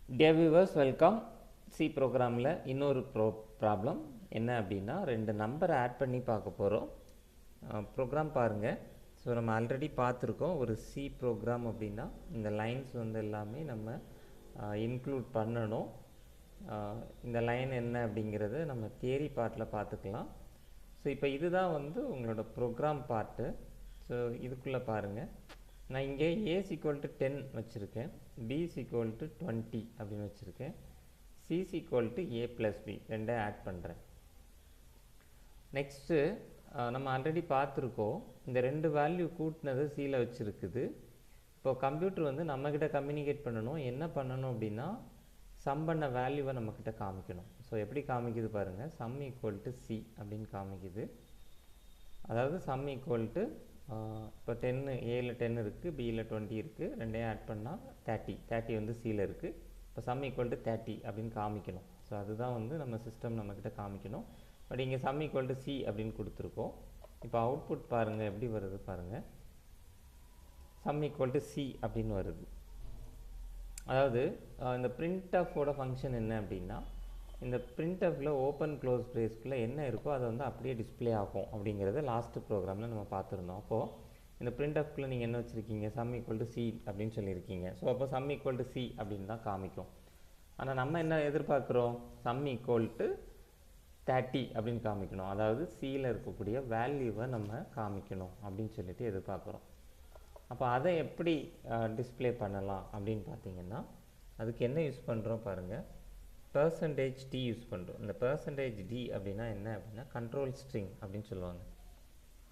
Dear viewers, welcome. C ப்ரோக்ராமில் இன்னொரு problem என்ன அப்படின்னா ரெண்டு நம்பரை ஆட் பண்ணி பார்க்க போகிறோம். ப்ரோக்ராம் பாருங்கள். ஸோ நம்ம ஆல்ரெடி பார்த்துருக்கோம். ஒரு சி ப்ரோக்ராம் அப்படின்னா இந்த லைன்ஸ் வந்து எல்லாமே நம்ம இன்க்ளூட் பண்ணணும். இந்த லைன் என்ன அப்படிங்கிறத நம்ம தியரி பார்ட்டில் பார்த்துக்கலாம். ஸோ இப்போ இதுதான் வந்து உங்களோட ப்ரோக்ராம் பார்ட்டு. ஸோ இதுக்குள்ளே பாருங்கள். நான் இங்கே A = 10 வச்சுருக்கேன், B = 20 அப்படின்னு வச்சுருக்கேன், C = A + B ரெண்டே ஆட் பண்ணுறேன். நெக்ஸ்ட்டு நம்ம ஆல்ரெடி பார்த்துருக்கோம். இந்த ரெண்டு வேல்யூ கூட்டினது Cயில் வச்சுருக்குது. இப்போது கம்ப்யூட்டர் வந்து நம்மக்கிட்ட கம்யூனிகேட் பண்ணணும். என்ன பண்ணணும் அப்படின்னா சம் பண்ண வேல்யூவை நம்மக்கிட்ட காமிக்கணும். ஸோ எப்படி காமிக்குது பாருங்கள். சம் = C அப்படின்னு காமிக்குது. அதாவது சம் = இப்போ 10 Aயில் 10 இருக்குது, Bயில் 20 இருக்குது, ரெண்டையும் ஆட் பண்ணால் 30 வந்து Cயில் இருக்குது. இப்போ சம் = 30 அப்படின்னு காமிக்கணும். ஸோ அதுதான் வந்து நம்ம சிஸ்டம் நம்மக்கிட்ட காமிக்கணும். பட் இங்கே சம் = C அப்படின்னு கொடுத்துருக்கோம். இப்போ அவுட்புட் பாருங்கள் எப்படி வருது பாருங்கள். சம் = C அப்படின்னு வருது. அதாவது இந்த printf-ஓட ஃபங்க்ஷன் என்ன அப்படின்னா இந்த printf-ல ஓப்பன் க்ளோஸ் பிரேஸ்க்குள்ளே என்ன இருக்கோ அதை வந்து அப்படியே டிஸ்பிளே ஆகும் அப்படிங்கிறத லாஸ்ட்டு ப்ரோக்ராமில் நம்ம பார்த்துருந்தோம். அப்போது இந்த printf-குள்ளே நீங்கள் என்ன வச்சுருக்கீங்க, சம் = C அப்படின்னு சொல்லியிருக்கீங்க. ஸோ அப்போ சம் = C அப்படின்னு தான் காமிக்கும். ஆனால் நம்ம என்ன எதிர்பார்க்குறோம், சம் = 30 அப்படின்னு காமிக்கணும். அதாவது Cயில் இருக்கக்கூடிய வேல்யூவை நம்ம காமிக்கணும் அப்படின்னு சொல்லிட்டு எதிர்பார்க்குறோம். அப்போ அதை எப்படி டிஸ்பிளே பண்ணலாம் அப்படின்னு பார்த்தீங்கன்னா அதுக்கு என்ன யூஸ் பண்ணுறோம் பாருங்கள். %d யூஸ் பண்ணுறோம். இந்த %d அப்படின்னா என்ன அப்படின்னா கண்ட்ரோல் ஸ்ட்ரிங் அப்படின்னு சொல்லுவாங்க.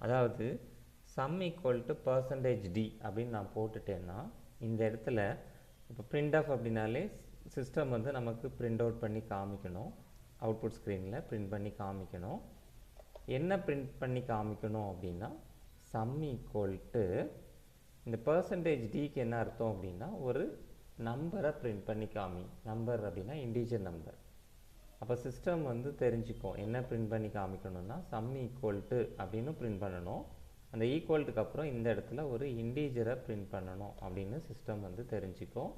அதாவது சம் = %d அப்படின்னு நான் போட்டுட்டேன்னா இந்த இடத்துல இப்போ printf அப்படின்னாலே சிஸ்டம் வந்து நமக்கு பிரிண்ட் அவுட் பண்ணி காமிக்கணும். அவுட்புட் ஸ்க்ரீனில் பிரிண்ட் பண்ணி காமிக்கணும். என்ன பிரிண்ட் பண்ணி காமிக்கணும் அப்படின்னா சம் = இந்த %dக்கு என்ன அர்த்தம் அப்படின்னா ஒரு நம்பரை பிரிண்ட் பண்ணி காமி. நம்பர் அப்படின்னா இன்டீஜர் நம்பர். அப்போ சிஸ்டம் வந்து தெரிஞ்சுக்கும் என்ன பிரிண்ட் பண்ணி காமிக்கணும்னா சம் = அப்படின்னு பிரிண்ட் பண்ணணும். அந்த ஈக்குவல்ட்டுக்கு அப்புறம் இந்த இடத்துல ஒரு இன்டீஜரை பிரிண்ட் பண்ணணும் அப்படின்னு சிஸ்டம் வந்து தெரிஞ்சுக்கும்.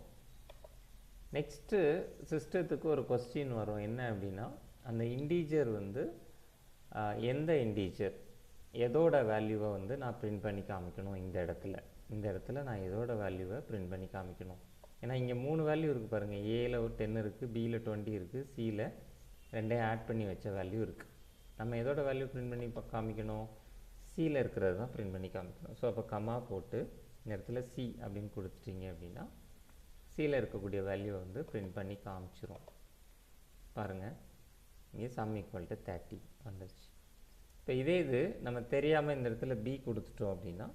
நெக்ஸ்ட்டு சிஸ்டத்துக்கு ஒரு கொஸ்டின் வரும். என்ன அப்படின்னா அந்த இன்டீஜர் வந்து எந்த இன்டீஜர், எதோட வேல்யூவை வந்து நான் பிரிண்ட் பண்ணி காமிக்கணும். இந்த இடத்துல நான் எதோட வேல்யூவை பிரிண்ட் பண்ணி காமிக்கணும். ஏன்னா இங்கே 3 வேல்யூ இருக்குது பாருங்கள். Aயில் ஒரு 10 இருக்குது, Bயில் 20 இருக்குது, Cயில் ரெண்டையும் ஆட் பண்ணி வச்ச வேல்யூ இருக்குது. நம்ம எதோட வேல்யூ பிரிண்ட் பண்ணி காமிக்கணும், Cயில் இருக்கிறது தான் பிரிண்ட் பண்ணி காமிக்கணும். ஸோ அப்போ கமா போட்டு இந்த இடத்துல C அப்படின்னு கொடுத்துட்டிங்க அப்படின்னா Cயில் இருக்கக்கூடிய வேல்யூவை வந்து பிரிண்ட் பண்ணி காமிச்சிரும். பாருங்கள் இங்கே சம் = 30 வந்துருச்சு. இப்போ இதே இது நம்ம தெரியாமல் இந்த இடத்துல B கொடுத்துட்டோம் அப்படின்னா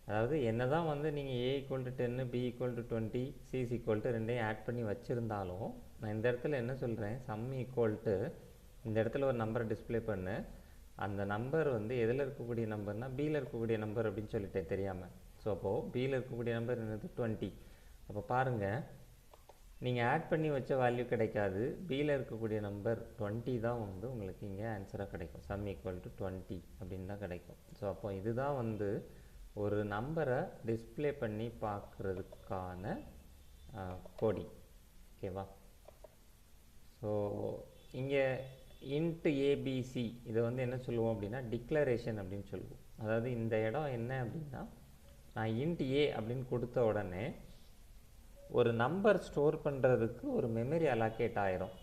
அதாவது என்ன தான் வந்து நீங்கள் A = 10, B = 20, C = ரெண்டையும் ஆட் பண்ணி வச்சுருந்தாலும் நான் இந்த இடத்துல என்ன சொல்கிறேன், சம் = இந்த இடத்துல ஒரு நம்பரை டிஸ்பிளே பண்ணு. அந்த நம்பர் வந்து எதில் இருக்கக்கூடிய நம்பர்னால் Bயில் இருக்கக்கூடிய நம்பர் அப்படின்னு சொல்லிட்டேன் தெரியாமல். ஸோ அப்போது Bயில் இருக்கக்கூடிய நம்பர் என்னது 20. அப்போ பாருங்கள் நீங்கள் ஆட் பண்ணி வச்ச வேல்யூ கிடைக்காது. Bயில் இருக்கக்கூடிய நம்பர் 20 தான் வந்து உங்களுக்கு இங்கே ஆன்சராக கிடைக்கும். சம் = 20 அப்படின்னு தான் கிடைக்கும். ஸோ அப்போ இதுதான் வந்து ஒரு நம்பரை டிஸ்பிளே பண்ணி பார்க்குறதுக்கான கோடிங். ஓகேவா? ஸோ இங்கே இன்ட் ABC இதை வந்து என்ன சொல்லுவோம் அப்படின்னா டிக்ளரேஷன் அப்படின்னு சொல்லுவோம். அதாவது இந்த இடம் என்ன அப்படின்னா நான் இன்ட் A அப்படின்னு கொடுத்த உடனே ஒரு நம்பர் ஸ்டோர் பண்ணுறதுக்கு ஒரு மெமரி அலோகேட் ஆயிரும்.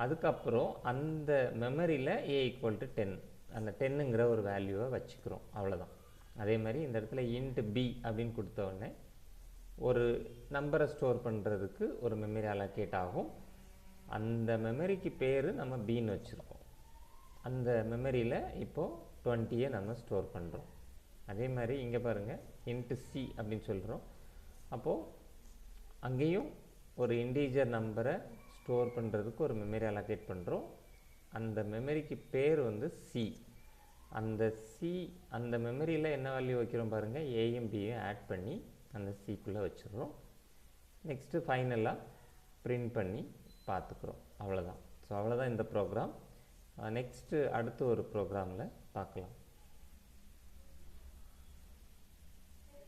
அதுக்கப்புறம் அந்த மெமரியில் A = 10 அந்த 10ங்கிற ஒரு வேல்யூவை வச்சுக்கிறோம். அவ்வளோதான். அதே மாதிரி இந்த இடத்துல இன்ட் B அப்படின்னு கொடுத்த உடனே ஒரு நம்பரை ஸ்டோர் பண்ணுறதுக்கு ஒரு மெமரி அலோகேட் ஆகும். அந்த மெமரிக்கு பேர் நம்ம Bன்னு வச்சுருக்கோம். அந்த மெமரியில் இப்போது 20 நம்ம ஸ்டோர் பண்ணுறோம். அதே மாதிரி இங்கே பாருங்கள் இன்ட் C அப்படின்னு சொல்கிறோம். அப்போது அங்கேயும் ஒரு இன்டீஜர் நம்பரை ஸ்டோர் பண்ணுறதுக்கு ஒரு மெமரி அலோகேட் பண்ணுறோம். அந்த மெமரிக்கு பேர் வந்து C. அந்த மெமரியில் என்ன வேல்யூ வைக்கிறோம் பாருங்கள், ஏயும் பியும் ஆட் பண்ணி அந்த Cக்குள்ளே வச்சுருறோம். நெக்ஸ்ட்டு ஃபைனலாக பிரிண்ட் பண்ணி பார்த்துக்குறோம். அவ்வளோதான். ஸோ அவ்வளோதான் இந்த ப்ரோக்ராம். நெக்ஸ்ட்டு அடுத்த ஒரு ப்ரோக்ராமில் பார்க்கலாம்.